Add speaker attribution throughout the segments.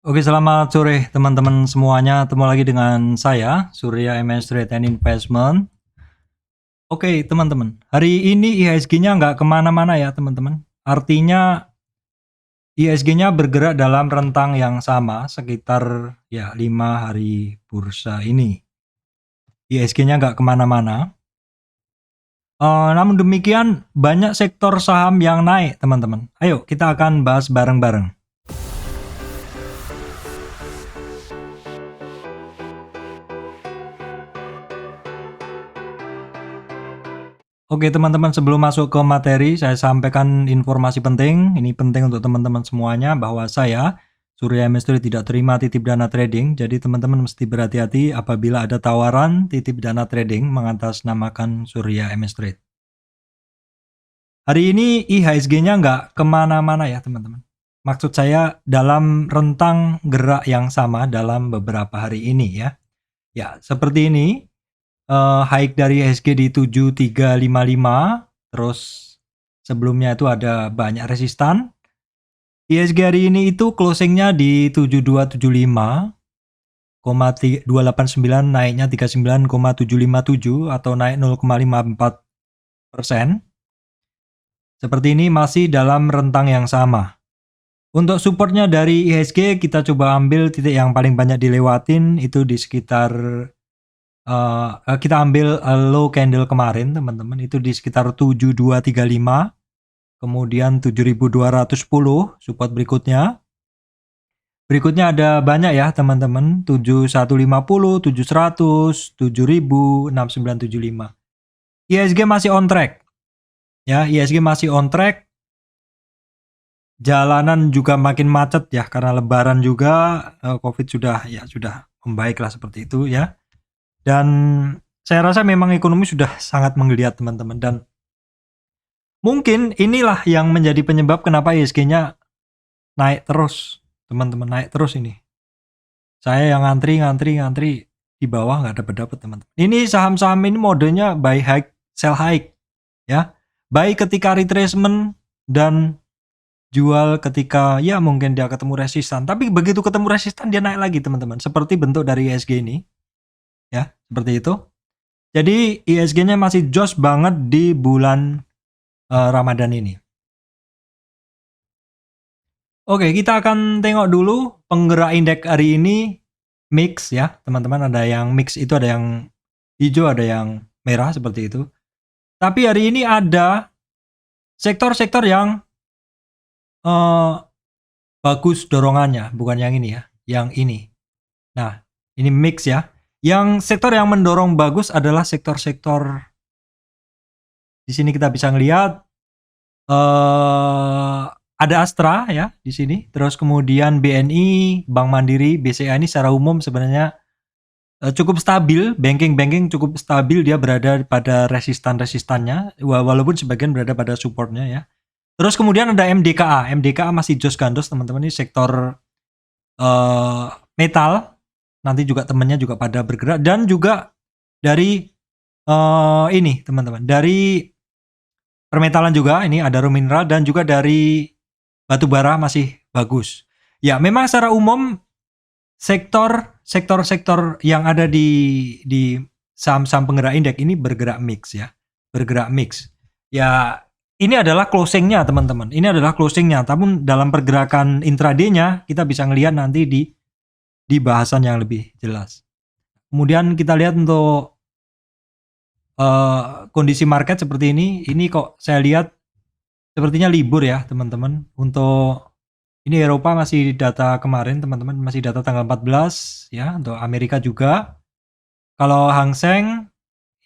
Speaker 1: Oke, selamat sore teman-teman semuanya. Ketemu lagi dengan saya, Surya MS Trade and Investment. Oke, teman-teman. Hari ini IHSG-nya nggak kemana-mana ya, teman-teman. Artinya IHSG-nya bergerak dalam rentang yang sama, sekitar ya 5 hari bursa ini. IHSG-nya nggak kemana-mana. Namun demikian, banyak sektor saham yang naik, teman-teman. Ayo, kita akan bahas bareng-bareng. Oke teman-teman, sebelum masuk ke materi, saya sampaikan informasi penting. Ini penting untuk teman-teman semuanya bahwa saya, Surya MS Trade, tidak terima titip dana trading. Jadi teman-teman mesti berhati-hati apabila ada tawaran titip dana trading mengatasnamakan Surya MS Trade. Hari ini IHSG-nya nggak kemana-mana ya teman-teman. Maksud saya dalam rentang gerak yang sama dalam beberapa hari ini ya. Ya, seperti ini. High dari IHSG di 7355, terus sebelumnya itu ada banyak resistan. IHSG hari ini itu closingnya di 7275,289, naiknya 39,757 atau naik 0,54%. Seperti ini masih dalam rentang yang sama. Untuk supportnya dari IHSG kita coba ambil titik yang paling banyak dilewatin itu di sekitar kita ambil low candle kemarin teman-teman, itu di sekitar 7235, kemudian 7210 support berikutnya. Berikutnya ada banyak ya teman-teman, 7150, 7100, 7000, 6975. IHSG masih on track. Ya, IHSG masih on track. Jalanan juga makin macet ya karena lebaran juga, Covid sudah membaik lah seperti itu ya. Dan saya rasa memang ekonomi sudah sangat menggeliat teman-teman, dan mungkin inilah yang menjadi penyebab kenapa IHSG-nya naik terus, teman-teman, naik terus ini. Saya yang ngantri di bawah nggak dapat teman-teman. Ini saham-saham ini modenya buy high, sell high ya. Buy ketika retracement dan jual ketika ya mungkin dia ketemu resistan. Tapi begitu ketemu resistan dia naik lagi teman-teman. Seperti bentuk dari IHSG ini. Ya, seperti itu. Jadi IHSG-nya masih jos banget di bulan Ramadan ini. Oke, kita akan tengok dulu penggerak indeks hari ini mix ya, teman-teman. Ada yang mix itu, ada yang hijau, ada yang merah seperti itu. Tapi hari ini ada sektor-sektor yang bagus dorongannya, bukan yang ini ya, yang ini. Nah, ini mix ya. Yang sektor yang mendorong bagus adalah sektor-sektor, di sini kita bisa ngelihat ada Astra ya di sini, terus kemudian BNI, Bank Mandiri, BCA ini secara umum sebenarnya cukup stabil, banking cukup stabil, dia berada pada resistan-resistannya, walaupun sebagian berada pada supportnya ya. Terus kemudian ada MDKA masih jos gandos teman-teman, ini sektor metal, nanti juga temennya juga pada bergerak, dan juga dari ini teman-teman, dari permetalan juga, ini ada raw mineral, dan juga dari batu bara masih bagus. Ya, memang secara umum sektor yang ada di saham-saham penggerak indeks ini bergerak mix ya. Bergerak mix. Ya, ini adalah closingnya teman-teman. Ini adalah closingnya. Tapi dalam pergerakan intraday-nya kita bisa ngelihat nanti di bahasan yang lebih jelas. Kemudian kita lihat untuk kondisi market seperti ini. Ini kok saya lihat sepertinya libur ya teman-teman. Untuk ini Eropa masih data kemarin teman-teman, masih data tanggal 14 ya, untuk Amerika juga. Kalau Hang Seng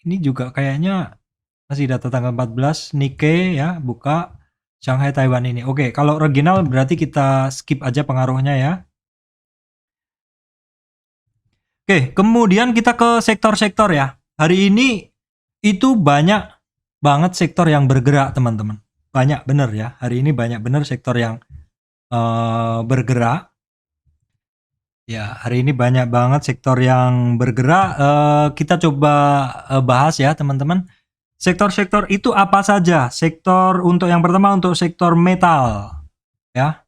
Speaker 1: ini juga kayaknya masih data tanggal 14, Nikkei ya buka, Shanghai Taiwan ini. Oke, kalau regional berarti kita skip aja pengaruhnya ya. Oke, kemudian kita ke sektor-sektor ya. Hari ini itu banyak banget sektor yang bergerak teman-teman. Banyak bener ya, hari ini banyak bener sektor yang bergerak. Ya, hari ini banyak banget sektor yang bergerak. Kita coba bahas ya teman-teman. Sektor-sektor itu apa saja? Sektor untuk yang pertama untuk sektor metal. Ya.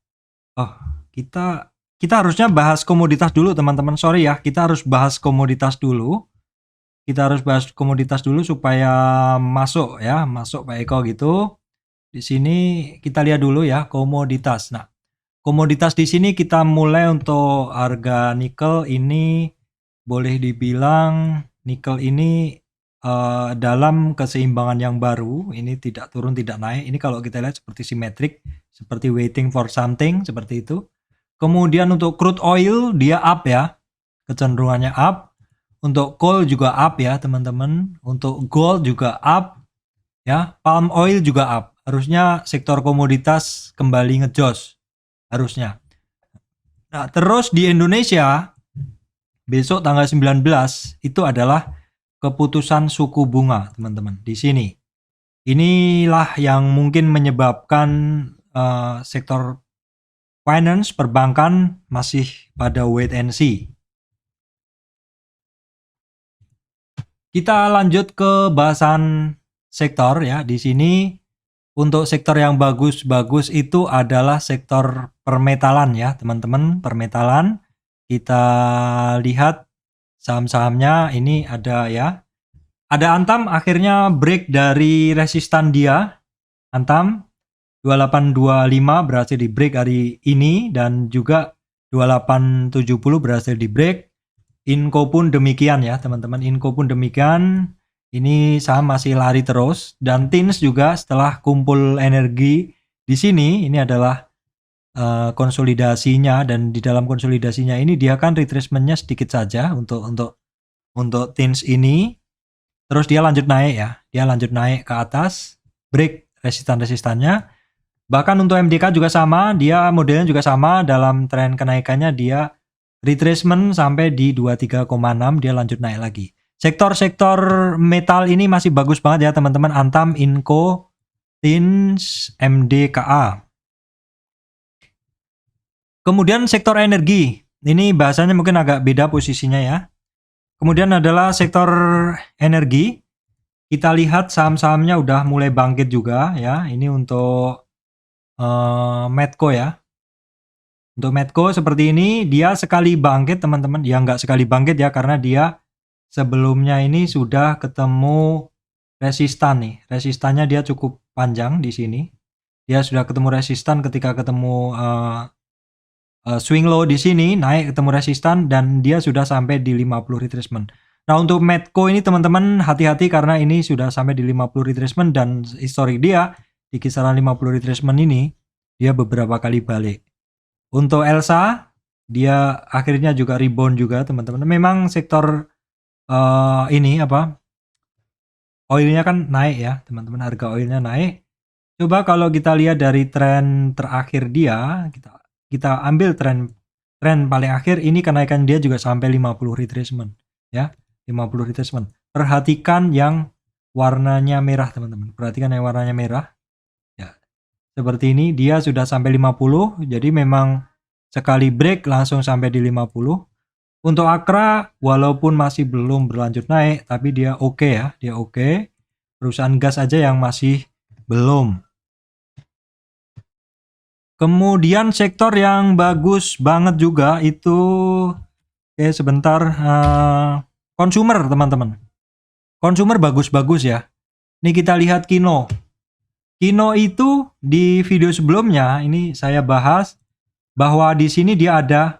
Speaker 1: Oh, kita kita harusnya bahas komoditas dulu teman-teman. Sorry ya, kita harus bahas komoditas dulu. Kita harus bahas komoditas dulu supaya masuk ya, masuk Pak Eko gitu. Di sini kita lihat dulu ya komoditas. Nah, komoditas di sini kita mulai untuk harga nikel ini boleh dibilang nikel ini dalam keseimbangan yang baru. Ini tidak turun tidak naik. Ini kalau kita lihat seperti simetrik, seperti waiting for something seperti itu. Kemudian untuk crude oil dia up ya, kecenderungannya up. Untuk coal juga up ya teman-teman. Untuk gold juga up ya. Palm oil juga up. Harusnya sektor komoditas kembali ngejos harusnya. Nah, terus di Indonesia besok tanggal 19 itu adalah keputusan suku bunga, teman-teman. Di sini. Inilah yang mungkin menyebabkan sektor finance perbankan masih pada wait and see. Kita lanjut ke bahasan sektor ya. Di sini untuk sektor yang bagus-bagus itu adalah sektor permetalan ya, teman-teman. Permetalan. Kita lihat saham-sahamnya ini ada ya. Ada Antam akhirnya break dari resistan dia. Antam 2825 berhasil di break hari ini dan juga 2870 berhasil di break. Inco pun demikian ya teman-teman. Inco pun demikian. Ini saham masih lari terus dan Tins juga setelah kumpul energi di sini ini adalah konsolidasinya dan di dalam konsolidasinya ini dia kan retracementnya sedikit saja untuk Tins ini. Terus dia lanjut naik ya. Dia lanjut naik ke atas, break resistan-resistannya. Bahkan untuk MDK juga sama, dia modelnya juga sama dalam tren kenaikannya dia retracement sampai di 23,6 dia lanjut naik lagi. Sektor-sektor metal ini masih bagus banget ya teman-teman. Antam, Inco, Tins, MDKA. Kemudian sektor energi. Ini bahasanya mungkin agak beda posisinya ya. Kemudian adalah sektor energi. Kita lihat saham-sahamnya udah mulai bangkit juga ya. Ini untuk Medco ya. Untuk Medco seperti ini dia sekali bangkit teman-teman. Ya nggak sekali bangkit ya karena dia sebelumnya ini sudah ketemu resistan nih. Resistannya dia cukup panjang di sini. Dia sudah ketemu resistan ketika ketemu swing low di sini, naik ketemu resistan dan dia sudah sampai di 50 retracement. Nah, untuk Medco ini teman-teman hati-hati karena ini sudah sampai di 50 retracement dan historik dia di kisaran 50 retracement ini dia beberapa kali balik. Untuk Elsa dia akhirnya juga rebound juga teman-teman. Memang sektor ini apa? Oilnya kan naik ya, teman-teman. Harga oilnya naik. Coba kalau kita lihat dari tren terakhir dia, kita ambil tren paling akhir ini kenaikan dia juga sampai 50 retracement ya. 50 retracement. Perhatikan yang warnanya merah teman-teman. Perhatikan yang warnanya merah. Ya. Seperti ini dia sudah sampai 50. Jadi memang sekali break langsung sampai di 50. Untuk Akra walaupun masih belum berlanjut naik tapi dia oke ya. Dia oke. Perusahaan gas aja yang masih belum. Kemudian sektor yang bagus banget juga itu sebentar consumer teman-teman. Consumer bagus-bagus ya. Ini kita lihat Kino. Kino itu di video sebelumnya ini saya bahas bahwa di sini dia ada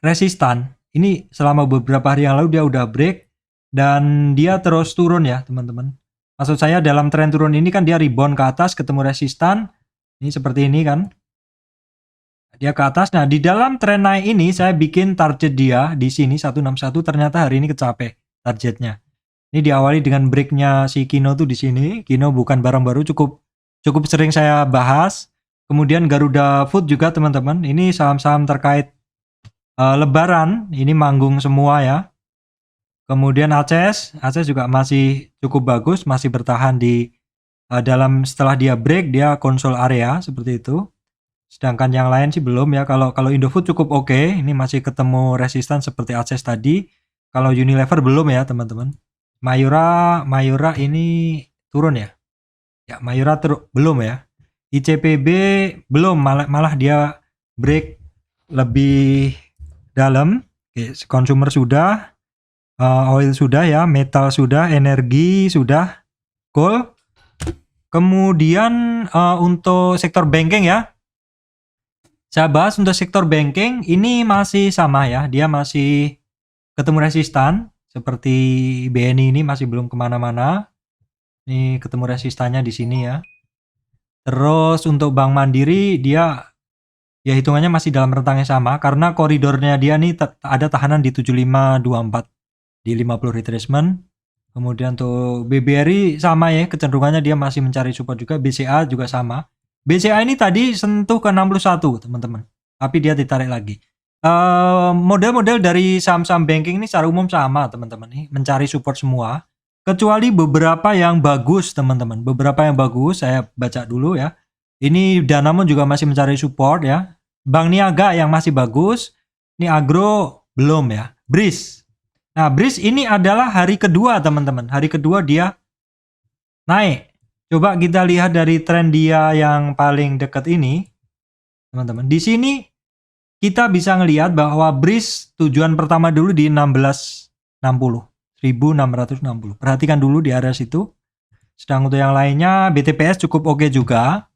Speaker 1: resistan. Ini selama beberapa hari yang lalu dia udah break dan dia terus turun ya teman-teman. Maksud saya dalam tren turun ini kan dia rebound ke atas ketemu resistan. Ini seperti ini kan. Dia ke atas. Nah, di dalam tren naik ini saya bikin target dia di sini 161 ternyata hari ini kecapai targetnya. Ini diawali dengan breaknya si Kino tuh di sini. Kino bukan barang baru, cukup sering saya bahas. Kemudian Garuda Food juga teman-teman. Ini saham-saham terkait Lebaran. Ini manggung semua ya. Kemudian Aces juga masih cukup bagus, masih bertahan di dalam setelah dia break dia konsol area seperti itu. Sedangkan yang lain sih belum ya. Kalau Indofood cukup oke. Ini masih ketemu resistan seperti Aces tadi. Kalau Unilever belum ya teman-teman. Mayura ini turun ya. Ya Mayura belum ya. ICPB belum malah dia break lebih dalam. Oke, consumer sudah, oil sudah ya, metal sudah, energi sudah, coal. Kemudian untuk sektor banking ya, saya bahas untuk sektor banking ini masih sama ya, dia masih ketemu resistan seperti BNI ini masih belum kemana-mana. Ini ketemu resistannya di sini ya. Terus untuk Bank Mandiri dia ya hitungannya masih dalam rentang yang sama karena koridornya dia nih ada tahanan di 7524 di 50 retracement. Kemudian untuk BBRI sama ya, kecenderungannya dia masih mencari support juga. BCA juga sama. BCA ini tadi sentuh ke 61 teman-teman, tapi dia ditarik lagi. Model-model dari saham-saham banking ini secara umum sama teman-teman nih, mencari support semua. Kecuali beberapa yang bagus teman-teman. Beberapa yang bagus saya baca dulu ya. Ini Danamon juga masih mencari support ya. Bank Niaga yang masih bagus. Ini Agro belum ya. BRIS. Nah, BRIS ini adalah hari kedua teman-teman. Hari kedua dia naik. Coba kita lihat dari tren dia yang paling dekat ini, teman-teman. Di sini kita bisa ngelihat bahwa BRIS tujuan pertama dulu di 1660. 1660. Perhatikan dulu di area situ. Sedang untuk yang lainnya BTPS cukup oke juga.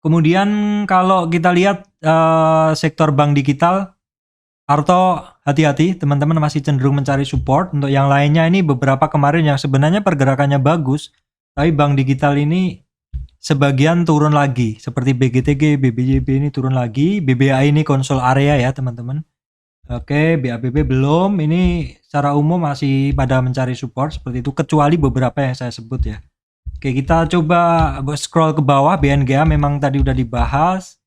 Speaker 1: Kemudian kalau kita lihat sektor bank digital, Arto hati-hati teman-teman masih cenderung mencari support. Untuk yang lainnya ini beberapa kemarin yang sebenarnya pergerakannya bagus, tapi bank digital ini sebagian turun lagi seperti BGTG, BBJB ini turun lagi, BBA ini konsol area ya teman-teman. Oke, BABB belum, ini secara umum masih pada mencari support seperti itu kecuali beberapa yang saya sebut ya. Oke, kita coba scroll ke bawah. BNGA memang tadi udah dibahas.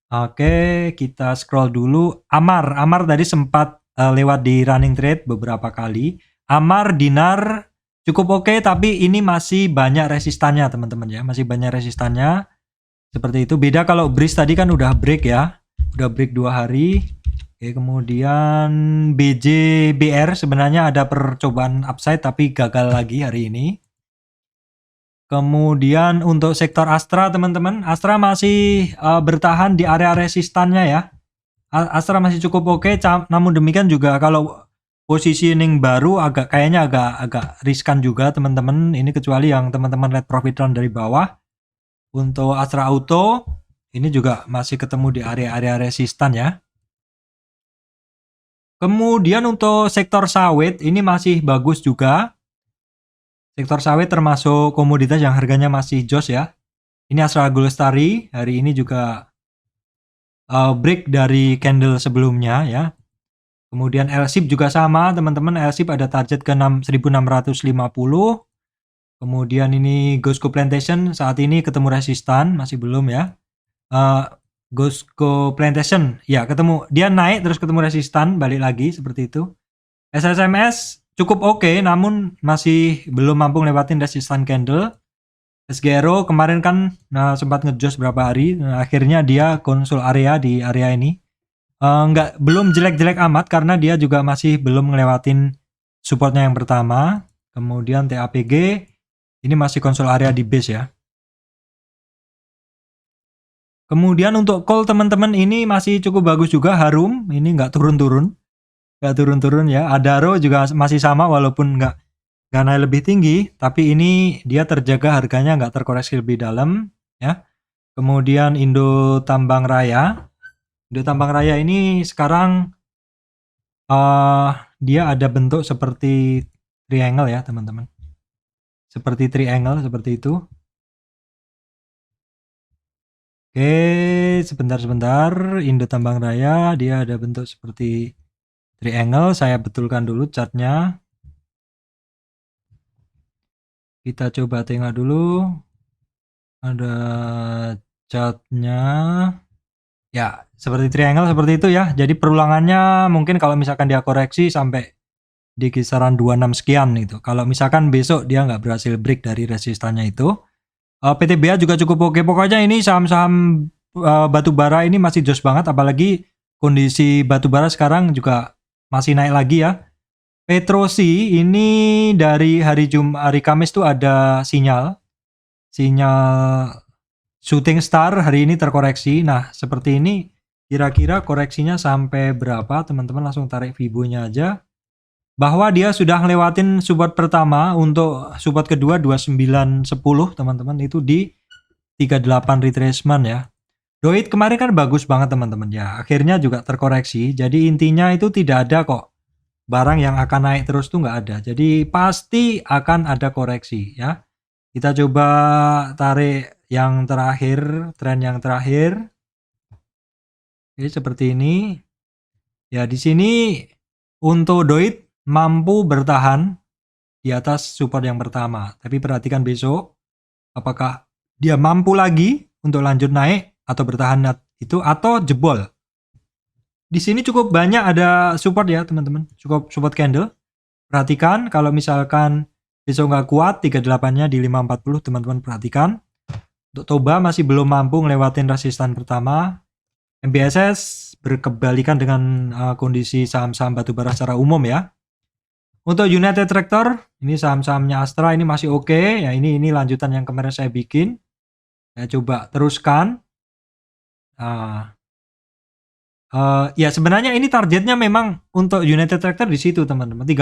Speaker 1: Oke, kita scroll dulu. Amar tadi sempat lewat di running trade beberapa kali. Amar, Dinar cukup oke, tapi ini masih banyak resistannya teman-teman ya. Masih banyak resistannya. Seperti itu. Beda kalau BRIS tadi kan udah break ya. Udah break 2 hari. Oke, kemudian BJBR sebenarnya ada percobaan upside tapi gagal lagi hari ini. Kemudian untuk sektor Astra teman-teman, Astra masih bertahan di area resistannya ya. Astra masih cukup oke, namun demikian juga kalau positioning baru kayaknya agak riskan juga teman-teman. Ini kecuali yang teman-teman lihat profit run dari bawah. Untuk Astra Auto ini juga masih ketemu di area-area resistan ya. Kemudian untuk sektor sawit ini masih bagus juga. Sektor sawit termasuk komoditas yang harganya masih jos ya. Ini Astra Lestari hari ini juga break dari candle sebelumnya ya. Kemudian LSIP juga sama teman-teman. LSIP ada target ke 1650. Kemudian ini Gosco Plantation saat ini ketemu resistan, masih belum ya. Gosco Plantation ya ketemu, dia naik terus ketemu resistan, balik lagi seperti itu. SSMS cukup oke, namun masih belum mampu lewatin resistan candle. SGRO kemarin kan sempat ngejos berapa hari, akhirnya dia konsul area di area ini. Belum jelek-jelek amat karena dia juga masih belum ngelewatin supportnya yang pertama. Kemudian TAPG ini masih konsul area di base ya. Kemudian untuk call teman-teman ini masih cukup bagus juga. Harum ini nggak turun-turun ya. Adaro juga masih sama walaupun nggak naik lebih tinggi, tapi ini dia terjaga harganya nggak terkoreksi lebih dalam ya. Kemudian Indo Tambang Raya ini sekarang dia ada bentuk seperti triangle ya teman-teman, seperti triangle seperti itu. Oke, sebentar. Indo Tambang Raya dia ada bentuk seperti triangle. Saya betulkan dulu chartnya. Kita coba tengok dulu. Ada chartnya. Ya, seperti triangle seperti itu ya. Jadi perulangannya mungkin kalau misalkan dia koreksi sampai di kisaran 26 sekian itu. Kalau misalkan besok dia nggak berhasil break dari resistannya itu. PTBA juga cukup oke. Pokoknya ini saham-saham batubara ini masih jos banget. Apalagi kondisi batubara sekarang juga masih naik lagi ya. Petrosi ini dari hari Kamis tuh ada sinyal Shooting Star hari ini terkoreksi. Nah, seperti ini kira-kira koreksinya sampai berapa? Teman-teman langsung tarik Fibo-nya aja. Bahwa dia sudah ngelewatin support pertama, untuk support kedua 2910 teman-teman, itu di 38 retracement ya. Doit kemarin kan bagus banget teman-teman ya. Akhirnya juga terkoreksi. Jadi intinya itu tidak ada kok barang yang akan naik terus tuh nggak ada. Jadi pasti akan ada koreksi ya. Kita coba tarik yang terakhir, tren yang terakhir. Oke, seperti ini. Ya, di sini untuk Doit mampu bertahan di atas support yang pertama. Tapi perhatikan besok apakah dia mampu lagi untuk lanjut naik atau bertahan itu atau jebol. Di sini cukup banyak ada support ya teman-teman, cukup support candle. Perhatikan kalau misalkan besok nggak kuat 38-nya di 540, teman-teman perhatikan. Untuk Toba masih belum mampu ngelewatin resistan pertama. MBSS berkebalikan dengan kondisi saham-saham batubara secara umum ya. Untuk United Tractor, ini saham-sahamnya Astra ini masih oke. Ya ini lanjutan yang kemarin saya bikin. Ya coba teruskan. Ya sebenarnya ini targetnya memang untuk United Tractor di situ teman-teman 30.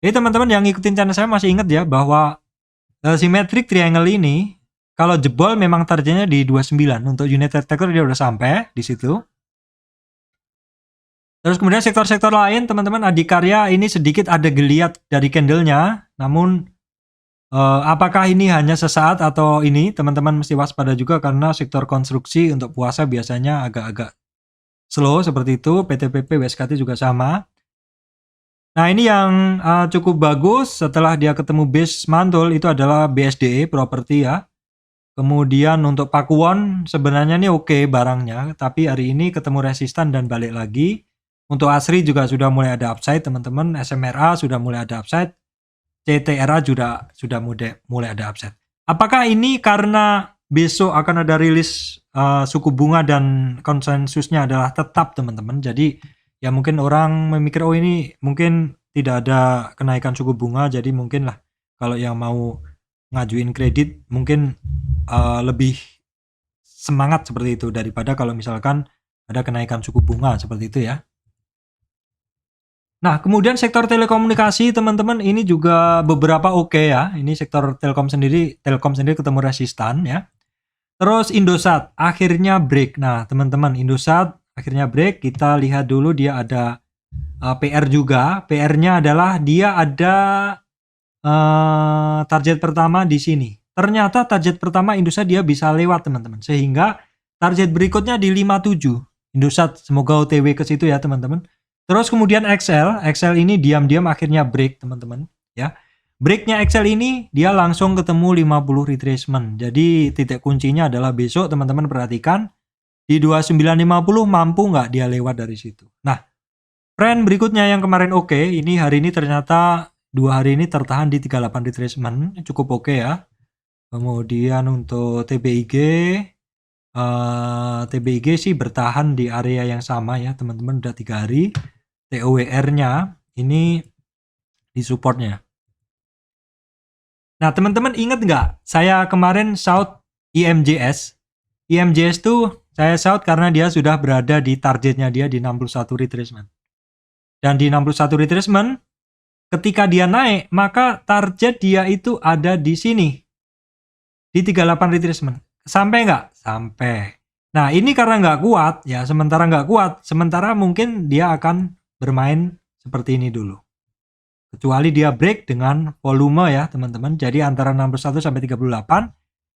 Speaker 1: Jadi teman-teman yang ngikutin channel saya masih ingat ya bahwa symmetric triangle ini kalau jebol memang targetnya di 29. Untuk United Tractor dia udah sampai di situ. Terus kemudian sektor-sektor lain teman-teman, Adikarya ini sedikit ada geliat dari candlenya, namun apakah ini hanya sesaat atau ini teman-teman mesti waspada juga karena sektor konstruksi untuk puasa biasanya agak-agak slow seperti itu. PTPP, WSKT juga sama. Nah ini yang cukup bagus setelah dia ketemu base mantul itu adalah BSDE properti ya. Kemudian untuk Pakuwon sebenarnya ini oke barangnya, tapi hari ini ketemu resistan dan balik lagi. Untuk ASRI juga sudah mulai ada upside teman-teman, SMRA sudah mulai ada upside, CTRA juga sudah mulai ada upside. Apakah ini karena besok akan ada rilis suku bunga dan konsensusnya adalah tetap teman-teman, jadi ya mungkin orang memikir oh ini mungkin tidak ada kenaikan suku bunga, jadi mungkin lah kalau yang mau ngajuin kredit mungkin lebih semangat seperti itu daripada kalau misalkan ada kenaikan suku bunga seperti itu ya. Nah kemudian sektor telekomunikasi teman-teman ini juga beberapa oke ya. Ini sektor Telkom sendiri ketemu resistan ya. Terus Indosat akhirnya break. Nah teman-teman Indosat akhirnya break. Kita lihat dulu dia ada PR juga. PR-nya adalah dia ada target pertama di sini. Ternyata target pertama Indosat dia bisa lewat teman-teman. Sehingga target berikutnya di 57. Indosat semoga OTW ke situ ya teman-teman. Terus kemudian XL ini diam-diam akhirnya break teman-teman ya. Breaknya XL ini dia langsung ketemu 50 retracement. Jadi titik kuncinya adalah besok teman-teman perhatikan di 2950 mampu nggak dia lewat dari situ. Nah trend berikutnya yang kemarin oke, ini hari ini ternyata 2 hari ini tertahan di 38 retracement, cukup oke ya. Kemudian untuk TBIG sih bertahan di area yang sama ya teman-teman, udah 3 hari. TOWR-nya ini di supportnya. Nah teman-teman ingat nggak saya kemarin shout IMJS tuh saya shout karena dia sudah berada di targetnya dia di 61 retracement. Dan di 61 retracement ketika dia naik maka target dia itu ada di sini di 38 retracement. Sampai nggak? Sampai. Nah ini karena nggak kuat ya, sementara mungkin dia akan bermain seperti ini dulu. Kecuali dia break dengan volume ya teman-teman. Jadi antara 61 sampai 38.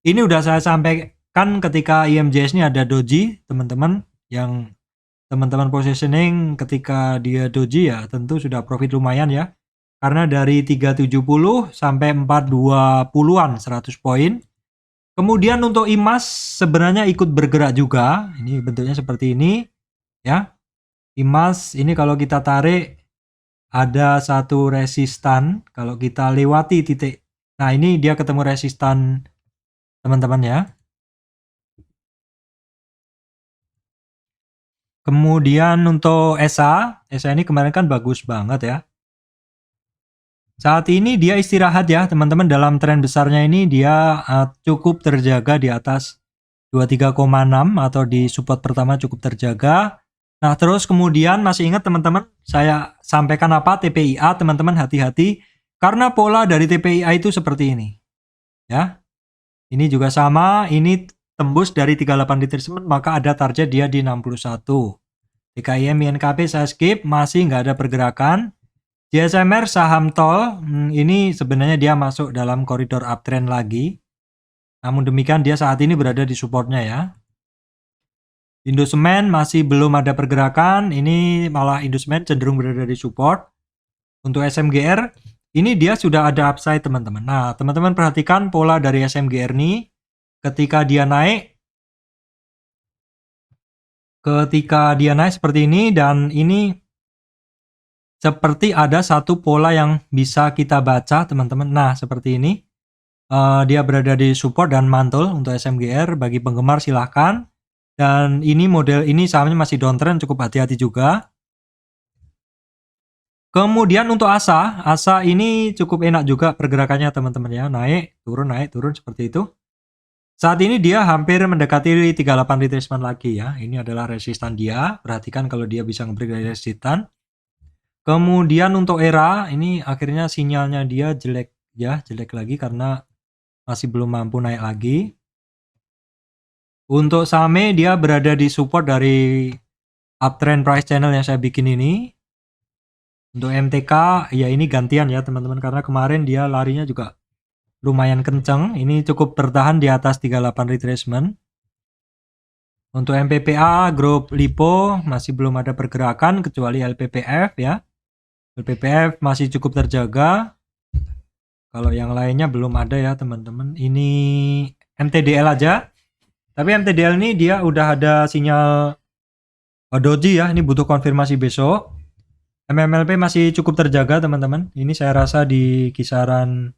Speaker 1: Ini udah saya sampaikan ketika IMJS ini ada doji teman-teman. Yang teman-teman positioning ketika dia doji ya tentu sudah profit lumayan ya. Karena dari 370 sampai 420-an 100 poin. Kemudian untuk IMAS sebenarnya ikut bergerak juga. Ini bentuknya seperti ini ya. IMAS ini kalau kita tarik ada satu resistan, kalau kita lewati titik, nah ini dia ketemu resistan teman-teman ya. Kemudian untuk ESA ini kemarin kan bagus banget ya. Saat ini dia istirahat ya teman-teman, dalam tren besarnya ini dia cukup terjaga di atas 23,6 atau di support pertama cukup terjaga. Nah, terus kemudian masih ingat teman-teman, saya sampaikan apa? TPIA, teman-teman hati-hati karena pola dari TPIA itu seperti ini. Ya. Ini juga sama, ini tembus dari 38 retracement, maka ada target dia di 61. TKIM, INKP saya skip, masih nggak ada pergerakan. JSMR saham tol, ini sebenarnya dia masuk dalam koridor uptrend lagi. Namun demikian dia saat ini berada di supportnya ya. Indosemen masih belum ada pergerakan, ini malah Indosemen cenderung berada di support. Untuk SMGR, ini dia sudah ada upside teman-teman. Nah, teman-teman perhatikan pola dari SMGR ini ketika dia naik seperti ini, dan ini seperti ada satu pola yang bisa kita baca teman-teman. Nah, seperti ini. Dia berada di support dan mantul untuk SMGR. Bagi penggemar silahkan. Dan ini model ini sahamnya masih downtrend, cukup hati-hati juga. Kemudian untuk ASA ini cukup enak juga pergerakannya teman-teman ya. Naik, turun seperti itu. Saat ini dia hampir mendekati 38 retracement lagi ya. Ini adalah resistan dia. Perhatikan kalau dia bisa nge-break dari resistan. Kemudian untuk ERA, ini akhirnya sinyalnya dia jelek ya, jelek lagi karena masih belum mampu naik lagi. Untuk SAME dia berada di support dari uptrend price channel yang saya bikin ini. Untuk MTK ya ini gantian ya teman-teman, karena kemarin dia larinya juga lumayan kenceng. Ini cukup bertahan di atas 38 retracement. Untuk MPPA, grup LiPo masih belum ada pergerakan kecuali LPPF ya. LPPF masih cukup terjaga. Kalau yang lainnya belum ada ya teman-teman. Ini MTDL aja. Tapi MTDL ini dia udah ada sinyal doji ya. Ini butuh konfirmasi besok. MMLP masih cukup terjaga teman-teman. Ini saya rasa di kisaran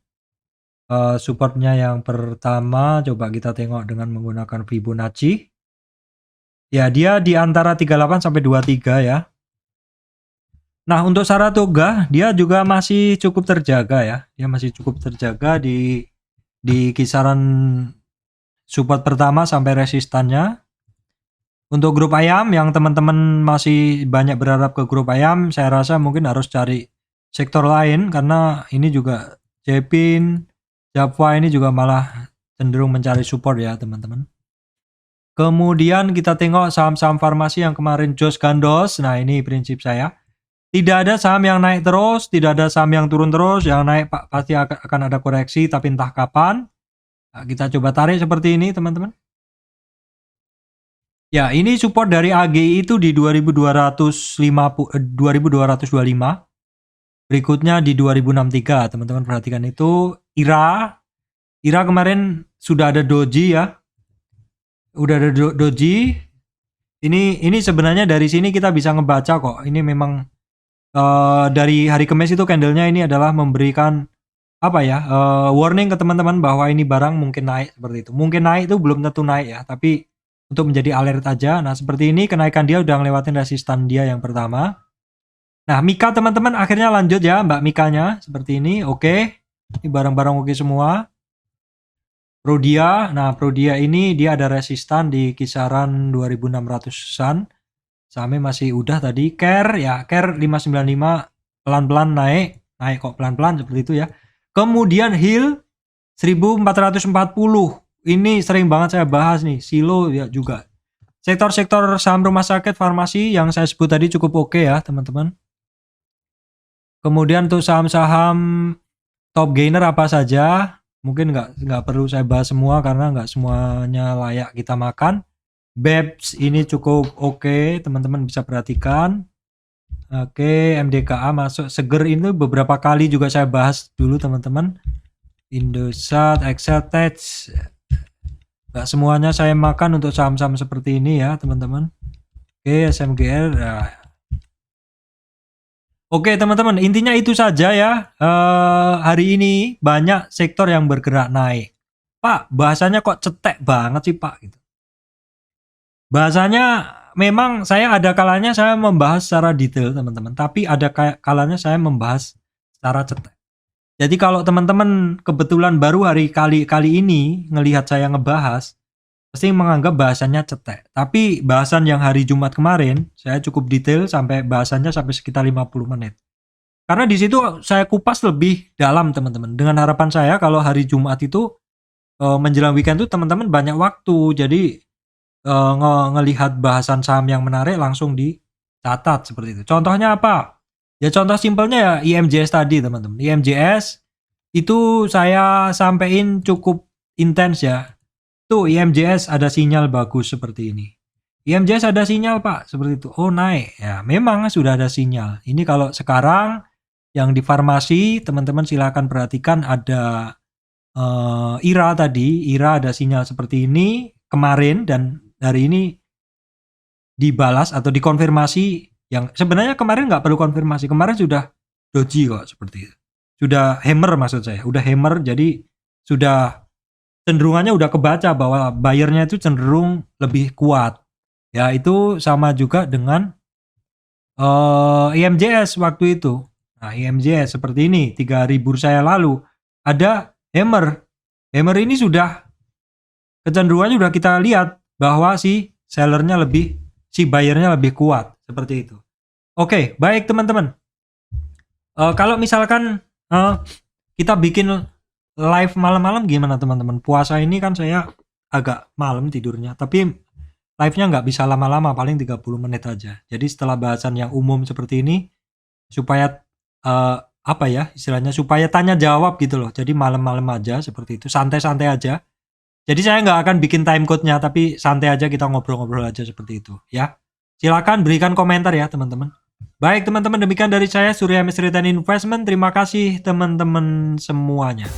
Speaker 1: supportnya yang pertama. Coba kita tengok dengan menggunakan Fibonacci. Ya dia di antara 38 sampai 23 ya. Nah, untuk Saratoga dia juga masih cukup terjaga ya. Dia masih cukup terjaga di kisaran support pertama sampai resistannya. Untuk grup ayam yang teman-teman masih banyak berharap ke grup ayam, saya rasa mungkin harus cari sektor lain karena ini juga Jepin, Japwa ini juga malah cenderung mencari support ya, teman-teman. Kemudian kita tengok saham-saham farmasi yang kemarin Jos Gandos. Nah, ini prinsip saya. Tidak ada saham yang naik terus, tidak ada saham yang turun terus. Yang naik pasti akan ada koreksi, tapi entah kapan. Nah, kita coba tarik seperti ini, teman-teman. Ya, ini support dari AGI itu di 2225. Berikutnya di 2063, teman-teman perhatikan itu. IRA kemarin sudah ada doji ya. Udah ada doji. Ini sebenarnya dari sini kita bisa ngebaca kok. Ini memang dari hari Kamis itu candlenya ini adalah memberikan warning ke teman-teman bahwa ini barang mungkin naik seperti itu. Mungkin naik itu belum tentu naik ya, tapi untuk menjadi alert aja. Nah, seperti ini kenaikan dia udah ngelewatin resistan dia yang pertama. Nah, Mika teman-teman akhirnya lanjut ya, Mbak Mikanya seperti ini. Oke. Ini barang-barang oke semua. Prodia, nah Prodia ini dia ada resistan di kisaran 2600-an. Sahamnya masih udah tadi. Care 595 pelan-pelan naik kok pelan-pelan seperti itu ya. Kemudian Hill 1440. Ini sering banget saya bahas nih, Silo ya juga. Sektor-sektor saham rumah sakit, farmasi yang saya sebut tadi cukup oke ya, teman-teman. Kemudian untuk saham-saham top gainer apa saja, mungkin nggak perlu saya bahas semua karena nggak semuanya layak kita makan. BEPS ini cukup oke, teman-teman bisa perhatikan. Oke, MDKA masuk. Seger ini beberapa kali juga saya bahas dulu teman-teman. Indosat, Exceltech, nggak semuanya saya makan untuk saham-saham seperti ini ya teman-teman. Oke, SMGR. Oke teman-teman, intinya itu saja ya. Hari ini banyak sektor yang bergerak naik. Pak, bahasanya kok cetek banget sih Pak gitu. Bahasanya memang saya ada kalanya saya membahas secara detail teman-teman, tapi ada kalanya saya membahas secara cetek. Jadi kalau teman-teman kebetulan baru kali ini ngelihat saya ngebahas, pasti menganggap bahasannya cetek. Tapi bahasan yang hari Jumat kemarin, saya cukup detail sampai bahasannya sampai sekitar 50 menit. Karena di situ saya kupas lebih dalam teman-teman. Dengan harapan saya kalau hari Jumat itu menjelang weekend itu teman-teman banyak waktu. Jadi ngelihat bahasan saham yang menarik langsung dicatat seperti itu. Contohnya apa? Ya contoh simpelnya ya IMJS tadi teman-teman. IMJS itu saya sampein cukup intens ya. Tuh IMJS ada sinyal bagus seperti ini. IMJS ada sinyal Pak seperti itu. Oh naik ya memang sudah ada sinyal. Ini kalau sekarang yang di farmasi teman-teman silakan perhatikan ada IRA tadi. IRA ada sinyal seperti ini kemarin dan hari ini dibalas atau dikonfirmasi yang sebenarnya kemarin nggak perlu konfirmasi. Kemarin sudah doji kok seperti itu. Sudah hammer maksud saya. Udah hammer jadi sudah cenderungannya udah kebaca bahwa buyernya itu cenderung lebih kuat. Ya itu sama juga dengan IMJS waktu itu. Nah IMJS seperti ini 3 hari bursa yang lalu ada hammer. Hammer ini sudah kecenderungannya sudah kita lihat bahwa si sellernya lebih, si buyernya lebih kuat seperti itu. Oke, baik teman-teman. Kalau misalkan kita bikin live malam-malam gimana teman-teman? Puasa ini kan saya agak malam tidurnya, tapi live-nya nggak bisa lama-lama, paling 30 menit aja. Jadi setelah bahasan yang umum seperti ini, supaya apa ya istilahnya, supaya tanya jawab gitu loh. Jadi malam-malam aja seperti itu, santai-santai aja. Jadi saya nggak akan bikin time code-nya, tapi santai aja kita ngobrol-ngobrol aja seperti itu ya. Silakan berikan komentar ya teman-teman. Baik teman-teman, demikian dari saya Surya Misritan Investment. Terima kasih teman-teman semuanya.